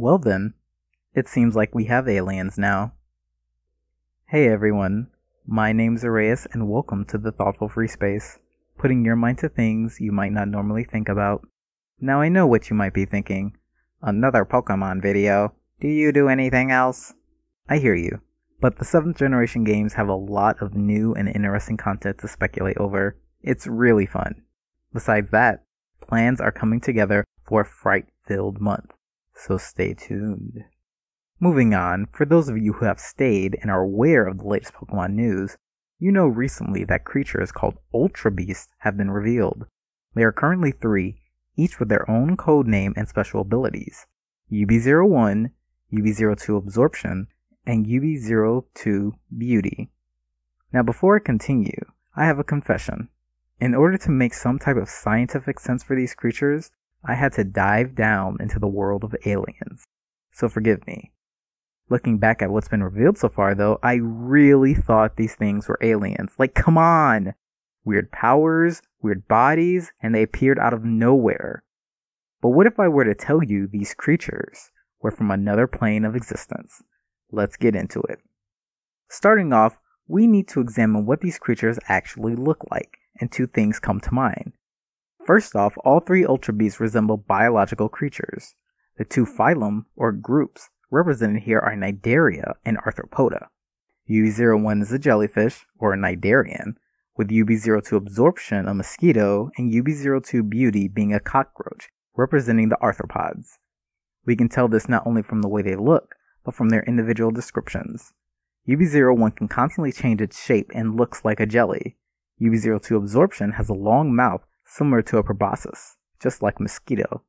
Well then, it seems like we have aliens now. Hey everyone, my name's Arias and welcome to the Thoughtful Free Space, putting your mind to things you might not normally think about. Now I know what you might be thinking. Another Pokemon video. Do you do anything else? I hear you, but the 7th generation games have a lot of new and interesting content to speculate over. It's really fun. Besides that, plans are coming together for a fright-filled month, so stay tuned. Moving on, for those of you who have stayed and are aware of the latest Pokemon news, you know recently that creatures called Ultra Beasts have been revealed. There are currently 3, each with their own code name and special abilities. UB01, UB02 Absorption, and UB02 Beauty. Now before I continue, I have a confession. In order to make some type of scientific sense for these creatures, I had to dive down into the world of aliens. So forgive me. Looking back at what's been revealed so far though, I really thought these things were aliens. Like, come on! Weird powers, weird bodies, and they appeared out of nowhere. But what if I were to tell you these creatures were from another plane of existence? Let's get into it. Starting off, we need to examine what these creatures actually look like, and 2 things come to mind. First off, all 3 Ultra Beasts resemble biological creatures. The 2 phylum, or groups, represented here are Cnidaria and Arthropoda. UB01 is a jellyfish, or a Cnidarian, with UB02 Absorption a mosquito, and UB02 Beauty being a cockroach, representing the arthropods. We can tell this not only from the way they look, but from their individual descriptions. UB01 can constantly change its shape and looks like a jelly. UB02 Absorption has a long mouth similar to a proboscis, just like Mosquito.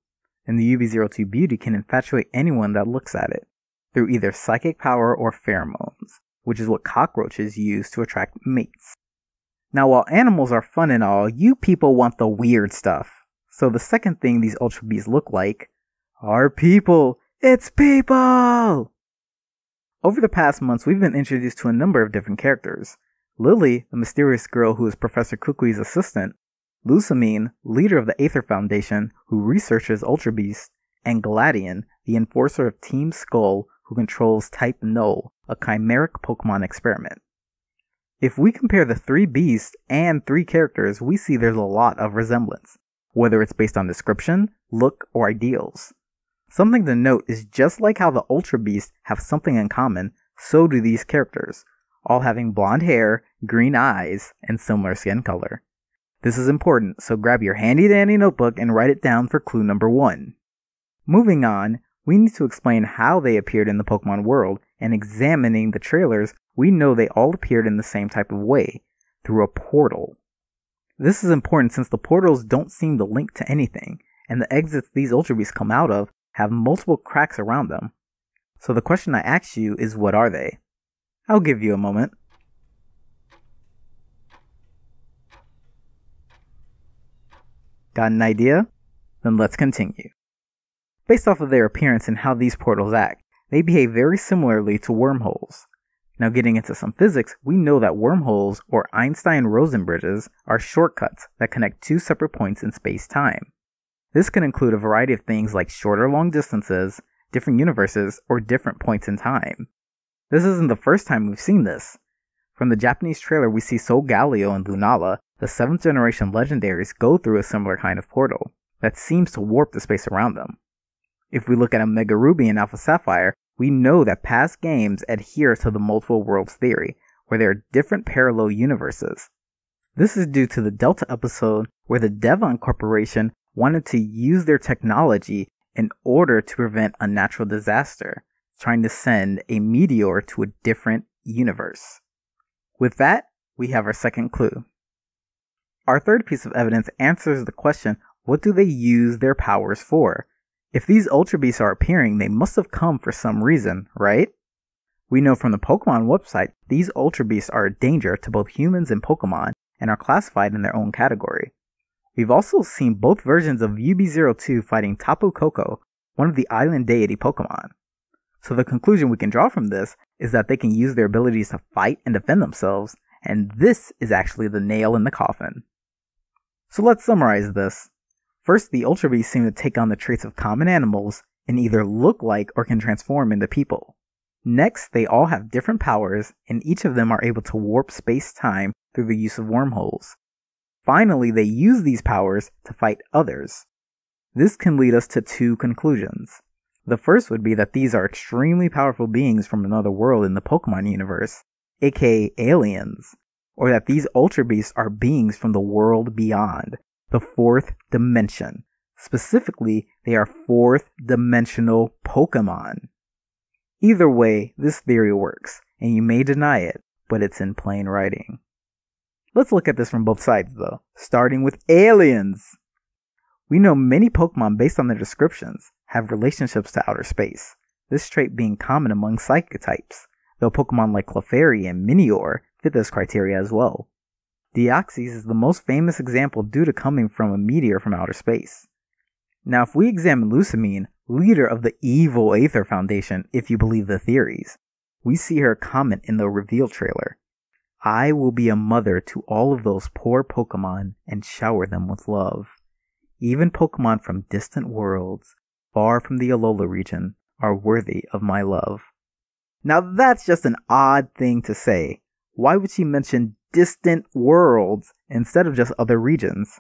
And the UB02 Beauty can infatuate anyone that looks at it, through either psychic power or pheromones, which is what cockroaches use to attract mates. Now while animals are fun and all, you people want the weird stuff. So the second thing these Ultra Beasts look like are people! It's people! Over the past months, we've been introduced to a number of different characters. Lily, the mysterious girl who is Professor Kukui's assistant, Lusamine, leader of the Aether Foundation, who researches Ultra Beasts, and Gladion, the enforcer of Team Skull, who controls Type Null, a chimeric Pokemon experiment. If we compare the 3 beasts and 3 characters, we see there's a lot of resemblance, whether it's based on description, look, or ideals. Something to note is just like how the Ultra Beasts have something in common, so do these characters, all having blonde hair, green eyes, and similar skin color. This is important, so grab your handy-dandy notebook and write it down for clue number 1. Moving on, we need to explain how they appeared in the Pokemon world, and examining the trailers, we know they all appeared in the same type of way, through a portal. This is important since the portals don't seem to link to anything, and the exits these Ultra Beasts come out of have multiple cracks around them. So the question I ask you is, what are they? I'll give you a moment. Got an idea? Then let's continue. Based off of their appearance and how these portals act, they behave very similarly to wormholes. Now getting into some physics, we know that wormholes, or Einstein-Rosen bridges, are shortcuts that connect 2 separate points in space-time. This can include a variety of things like short or long distances, different universes, or different points in time. This isn't the first time we've seen this. From the Japanese trailer, we see Solgaleo and Lunala, the 7th generation legendaries, go through a similar kind of portal that seems to warp the space around them. If we look at Omega Ruby and Alpha Sapphire, we know that past games adhere to the multiple worlds theory, where there are different parallel universes. This is due to the Delta episode where the Devon Corporation wanted to use their technology in order to prevent a natural disaster, trying to send a meteor to a different universe. With that, we have our second clue. Our third piece of evidence answers the question, what do they use their powers for? If these Ultra Beasts are appearing, they must have come for some reason, right? We know from the Pokemon website, these Ultra Beasts are a danger to both humans and Pokemon, and are classified in their own category. We've also seen both versions of UB02 fighting Tapu Koko, one of the island deity Pokemon. So the conclusion we can draw from this is that they can use their abilities to fight and defend themselves, and this is actually the nail in the coffin. So let's summarize this. First, the Ultra Beasts seem to take on the traits of common animals, and either look like or can transform into people. Next, they all have different powers, and each of them are able to warp space-time through the use of wormholes. Finally, they use these powers to fight others. This can lead us to two conclusions. The first would be that these are extremely powerful beings from another world in the Pokemon universe, aka aliens, or that these Ultra Beasts are beings from the world beyond, the fourth dimension. Specifically, they are fourth dimensional Pokemon. Either way, this theory works, and you may deny it, but it's in plain writing. Let's look at this from both sides though, starting with aliens. We know many Pokemon based on their descriptions have relationships to outer space, this trait being common among psychic types, though Pokemon like Clefairy and Minior fit this criteria as well. Deoxys is the most famous example due to coming from a meteor from outer space. Now if we examine Lusamine, leader of the evil Aether Foundation if you believe the theories, we see her comment in the reveal trailer. I will be a mother to all of those poor Pokemon and shower them with love. Even Pokemon from distant worlds, far from the Alola region, are worthy of my love. Now that's just an odd thing to say. Why would she mention distant worlds instead of just other regions?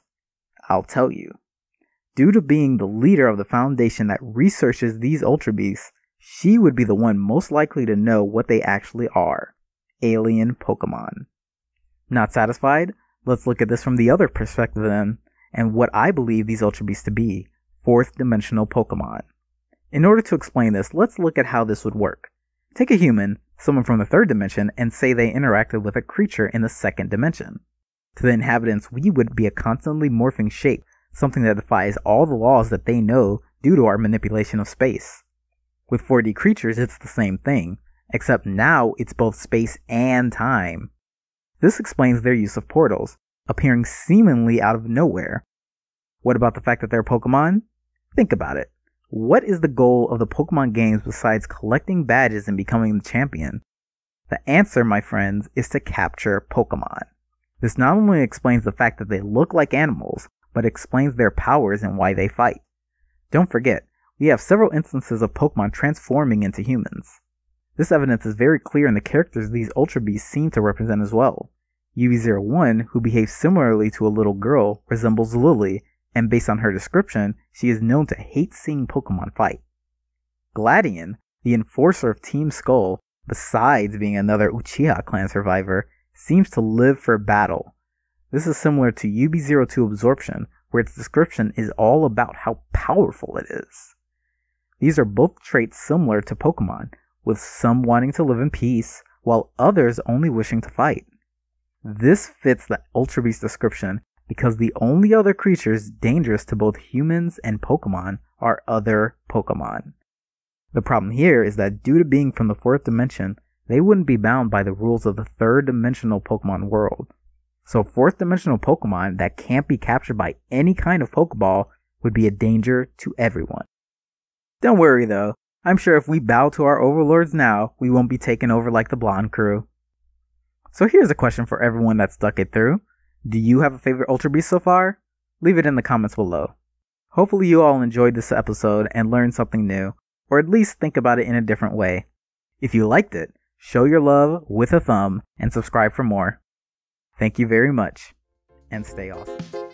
I'll tell you. Due to being the leader of the foundation that researches these Ultra Beasts, she would be the one most likely to know what they actually are. Alien Pokemon. Not satisfied? Let's look at this from the other perspective then, and what I believe these Ultra Beasts to be, fourth dimensional Pokemon. In order to explain this, let's look at how this would work. Take a human, someone from the third dimension, and say they interacted with a creature in the second dimension. To the inhabitants, we would be a constantly morphing shape, something that defies all the laws that they know due to our manipulation of space. With 4D creatures, it's the same thing, except now it's both space and time. This explains their use of portals, appearing seemingly out of nowhere. What about the fact that they're Pokemon? Think about it. What is the goal of the Pokemon games besides collecting badges and becoming the champion? The answer, my friends, is to capture Pokemon. This not only explains the fact that they look like animals, but explains their powers and why they fight. Don't forget, we have several instances of Pokemon transforming into humans. This evidence is very clear in the characters these Ultra Beasts seem to represent as well. UB01, who behaves similarly to a little girl, resembles Lily, and based on her description, she is known to hate seeing Pokemon fight. Gladion, the enforcer of Team Skull, besides being another Uchiha clan survivor, seems to live for battle. This is similar to UB02 Absorption, where its description is all about how powerful it is. These are both traits similar to Pokemon, with some wanting to live in peace, while others only wishing to fight. This fits the Ultra Beast description because the only other creatures dangerous to both humans and Pokemon are other Pokemon. The problem here is that due to being from the fourth dimension, they wouldn't be bound by the rules of the third dimensional Pokemon world. So fourth dimensional Pokemon that can't be captured by any kind of Pokeball would be a danger to everyone. Don't worry though, I'm sure if we bow to our overlords now, we won't be taken over like the Blonde Crew. So here's a question for everyone that stuck it through. Do you have a favorite Ultra Beast so far? Leave it in the comments below. Hopefully you all enjoyed this episode and learned something new, or at least think about it in a different way. If you liked it, show your love with a thumb and subscribe for more. Thank you very much, and stay awesome.